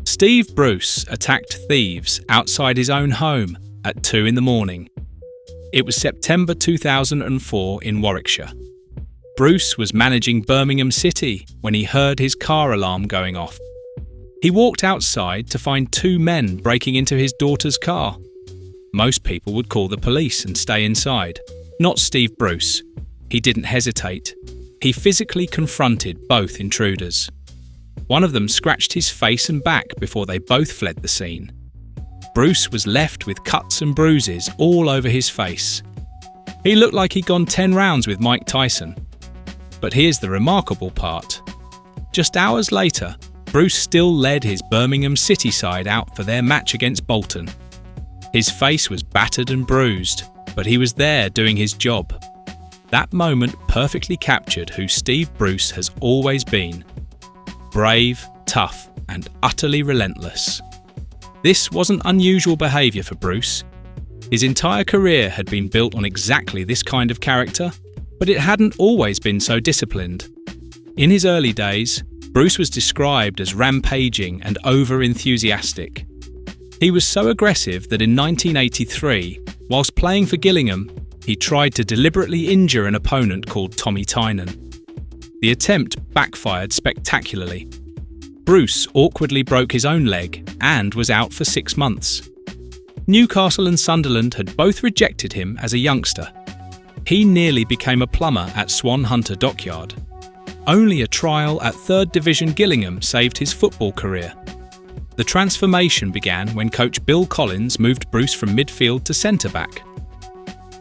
Steve Bruce attacked thieves outside his own home at 2 in the morning. It was September 2004 in Warwickshire. Bruce was managing Birmingham City when he heard his car alarm going off. He walked outside to find 2 men breaking into his daughter's car. Most people would call the police and stay inside. Not Steve Bruce. He didn't hesitate. He physically confronted both intruders. One of them scratched his face and back before they both fled the scene. Bruce was left with cuts and bruises all over his face. He looked like he'd gone 10 rounds with Mike Tyson. But here's the remarkable part. Just hours later, Bruce still led his Birmingham City side out for their match against Bolton. His face was battered and bruised, but he was there doing his job. That moment perfectly captured who Steve Bruce has always been. Brave, tough, and utterly relentless. This wasn't unusual behaviour for Bruce. His entire career had been built on exactly this kind of character, but it hadn't always been so disciplined. In his early days, Bruce was described as rampaging and over-enthusiastic. He was so aggressive that in 1983, whilst playing for Gillingham, he tried to deliberately injure an opponent called Tommy Tynan. The attempt backfired spectacularly. Bruce awkwardly broke his own leg and was out for 6 months. Newcastle and Sunderland had both rejected him as a youngster. He nearly became a plumber at Swan Hunter Dockyard. Only a trial at 3rd Division Gillingham saved his football career. The transformation began when coach Bill Collins moved Bruce from midfield to centre-back.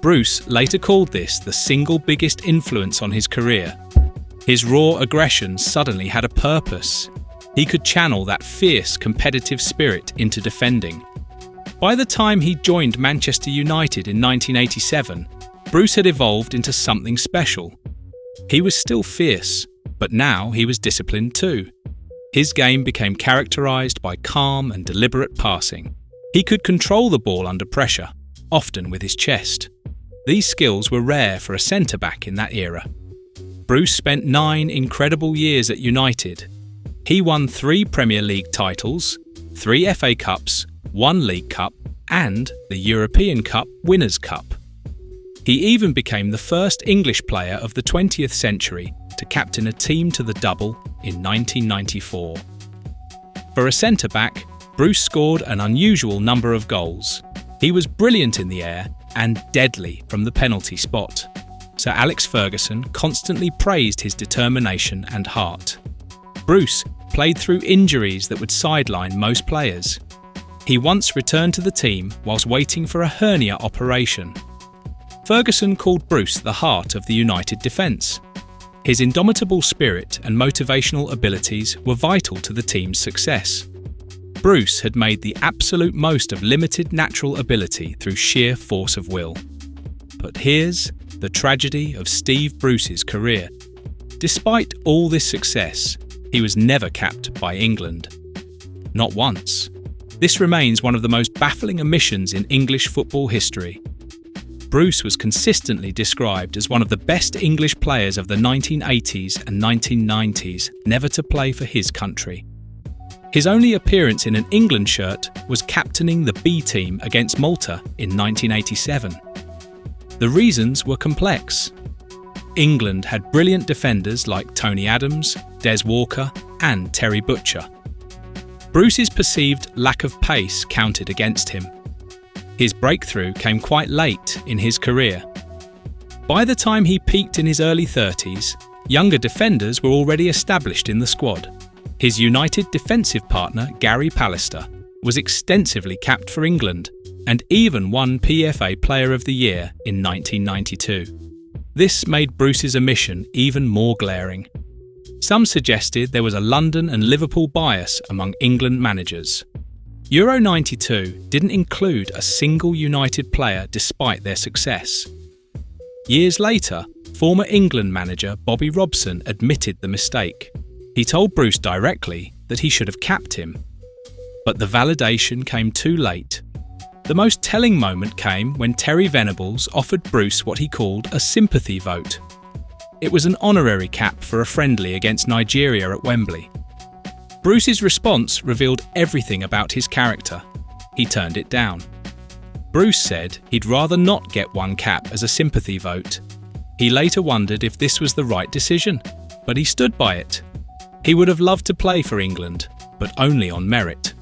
Bruce later called this the single biggest influence on his career. His raw aggression suddenly had a purpose. He could channel that fierce competitive spirit into defending. By the time he joined Manchester United in 1987, Bruce had evolved into something special. He was still fierce, but now he was disciplined too. His game became characterised by calm and deliberate passing. He could control the ball under pressure, often with his chest. These skills were rare for a centre-back in that era. Bruce spent 9 incredible years at United. He won 3 Premier League titles, 3 FA Cups, 1 League Cup, and the European Cup Winners' Cup. He even became the first English player of the 20th century to captain a team to the double in 1994. For a centre-back, Bruce scored an unusual number of goals. He was brilliant in the air and deadly from the penalty spot. Sir Alex Ferguson constantly praised his determination and heart. Bruce played through injuries that would sideline most players. He once returned to the team whilst waiting for a hernia operation. Ferguson called Bruce the heart of the United defence. His indomitable spirit and motivational abilities were vital to the team's success. Bruce had made the absolute most of limited natural ability through sheer force of will. But here's the tragedy of Steve Bruce's career. Despite all this success, he was never capped by England. Not once. This remains one of the most baffling omissions in English football history. Bruce was consistently described as one of the best English players of the 1980s and 1990s never to play for his country. His only appearance in an England shirt was captaining the B team against Malta in 1987. The reasons were complex. England had brilliant defenders like Tony Adams, Des Walker, and Terry Butcher. Bruce's perceived lack of pace counted against him. His breakthrough came quite late in his career. By the time he peaked in his early 30s, younger defenders were already established in the squad. His United defensive partner, Gary Pallister, was extensively capped for England and even won PFA Player of the Year in 1992. This made Bruce's omission even more glaring. Some suggested there was a London and Liverpool bias among England managers. Euro 92 didn't include a single United player despite their success. Years later, former England manager Bobby Robson admitted the mistake. He told Bruce directly that he should have capped him. But the validation came too late. The most telling moment came when Terry Venables offered Bruce what he called a sympathy vote. It was an honorary cap for a friendly against Nigeria at Wembley. Bruce's response revealed everything about his character. He turned it down. Bruce said he'd rather not get one cap as a sympathy vote. He later wondered if this was the right decision, but he stood by it. He would have loved to play for England, but only on merit.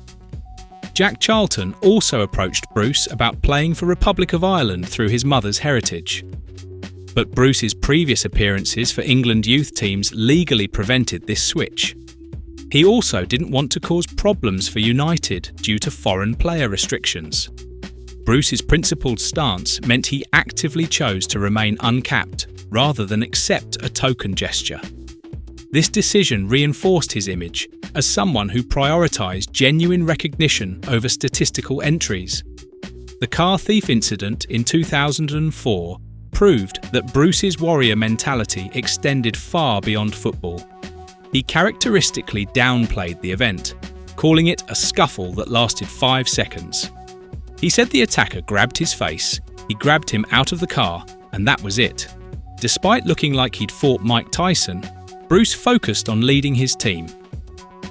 Jack Charlton also approached Bruce about playing for Republic of Ireland through his mother's heritage. But Bruce's previous appearances for England youth teams legally prevented this switch. He also didn't want to cause problems for United due to foreign player restrictions. Bruce's principled stance meant he actively chose to remain uncapped rather than accept a token gesture. This decision reinforced his image as someone who prioritised genuine recognition over statistical entries. The car thief incident in 2004 proved that Bruce's warrior mentality extended far beyond football. He characteristically downplayed the event, calling it a scuffle that lasted 5 seconds. He said the attacker grabbed his face, he grabbed him out of the car, and that was it. Despite looking like he'd fought Mike Tyson, Bruce focused on leading his team.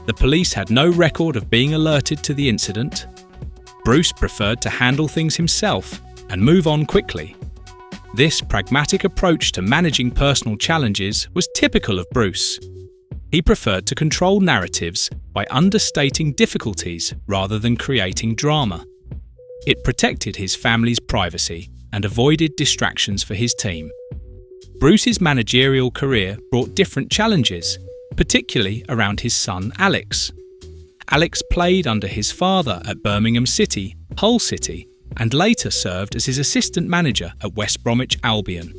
The police had no record of being alerted to the incident. Bruce preferred to handle things himself and move on quickly. This pragmatic approach to managing personal challenges was typical of Bruce. He preferred to control narratives by understating difficulties rather than creating drama. It protected his family's privacy and avoided distractions for his team. Bruce's managerial career brought different challenges, particularly around his son Alex. Alex played under his father at Birmingham City, Hull City, and later served as his assistant manager at West Bromwich Albion.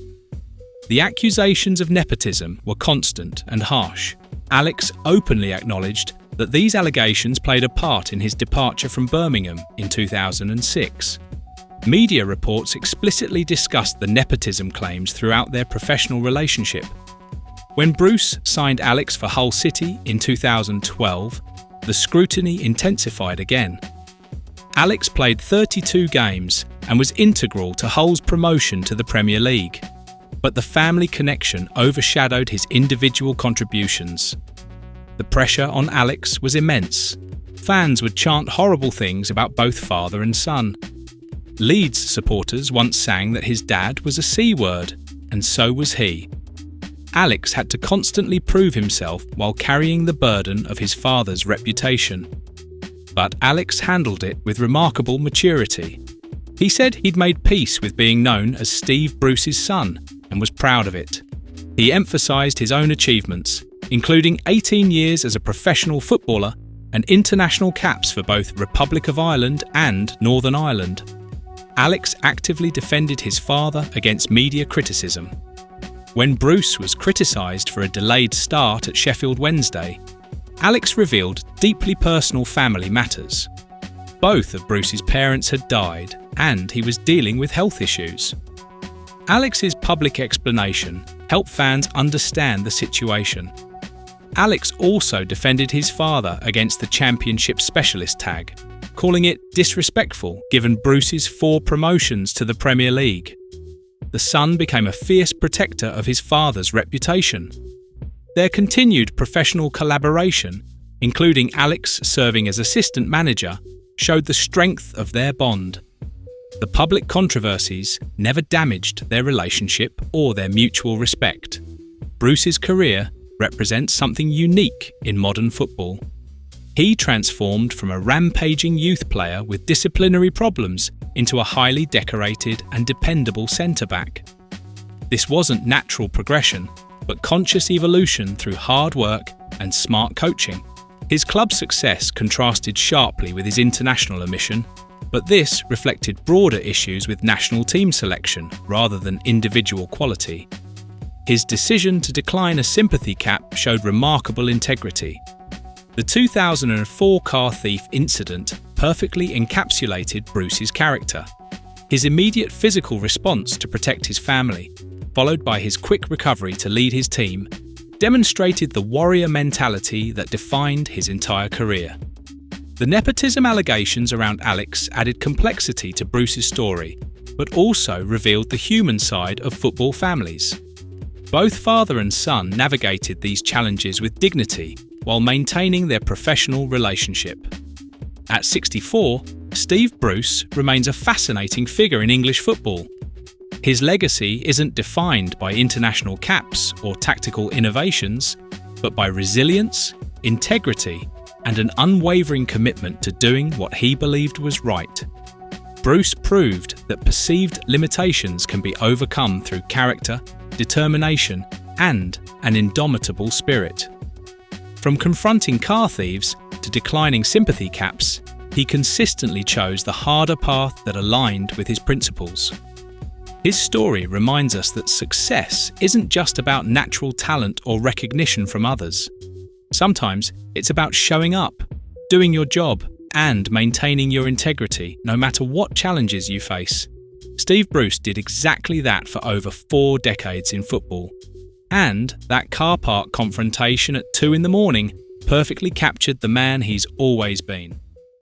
The accusations of nepotism were constant and harsh. Alex openly acknowledged that these allegations played a part in his departure from Birmingham in 2006. Media reports explicitly discussed the nepotism claims throughout their professional relationship. When Bruce signed Alex for Hull City in 2012, the scrutiny intensified again. Alex played 32 games and was integral to Hull's promotion to the Premier League. But the family connection overshadowed his individual contributions. The pressure on Alex was immense. Fans would chant horrible things about both father and son. Leeds supporters once sang that his dad was a C word, and so was he. Alex had to constantly prove himself while carrying the burden of his father's reputation. But Alex handled it with remarkable maturity. He said he'd made peace with being known as Steve Bruce's son and was proud of it. He emphasised his own achievements, including 18 years as a professional footballer and international caps for both Republic of Ireland and Northern Ireland. Alex actively defended his father against media criticism. When Bruce was criticised for a delayed start at Sheffield Wednesday, Alex revealed deeply personal family matters. Both of Bruce's parents had died, and he was dealing with health issues. Alex's public explanation helped fans understand the situation. Alex also defended his father against the Championship Specialist tag, calling it disrespectful given Bruce's 4 promotions to the Premier League. The son became a fierce protector of his father's reputation. Their continued professional collaboration, including Alex serving as assistant manager, showed the strength of their bond. The public controversies never damaged their relationship or their mutual respect. Bruce's career represents something unique in modern football. He transformed from a rampaging youth player with disciplinary problems into a highly decorated and dependable centre-back. This wasn't natural progression, but conscious evolution through hard work and smart coaching. His club success contrasted sharply with his international omission, but this reflected broader issues with national team selection rather than individual quality. His decision to decline a sympathy cap showed remarkable integrity. The 2004 car thief incident perfectly encapsulated Bruce's character. His immediate physical response to protect his family, followed by his quick recovery to lead his team, demonstrated the warrior mentality that defined his entire career. The nepotism allegations around Alex added complexity to Bruce's story, but also revealed the human side of football families. Both father and son navigated these challenges with dignity while maintaining their professional relationship. At 64, Steve Bruce remains a fascinating figure in English football. His legacy isn't defined by international caps or tactical innovations, but by resilience, integrity, and an unwavering commitment to doing what he believed was right. Bruce proved that perceived limitations can be overcome through character, determination, and an indomitable spirit. From confronting car thieves to declining sympathy caps, he consistently chose the harder path that aligned with his principles. His story reminds us that success isn't just about natural talent or recognition from others. Sometimes it's about showing up, doing your job, and maintaining your integrity no matter what challenges you face. Steve Bruce did exactly that for over 4 decades in football. And that car park confrontation at 2 in the morning perfectly captured the man he's always been.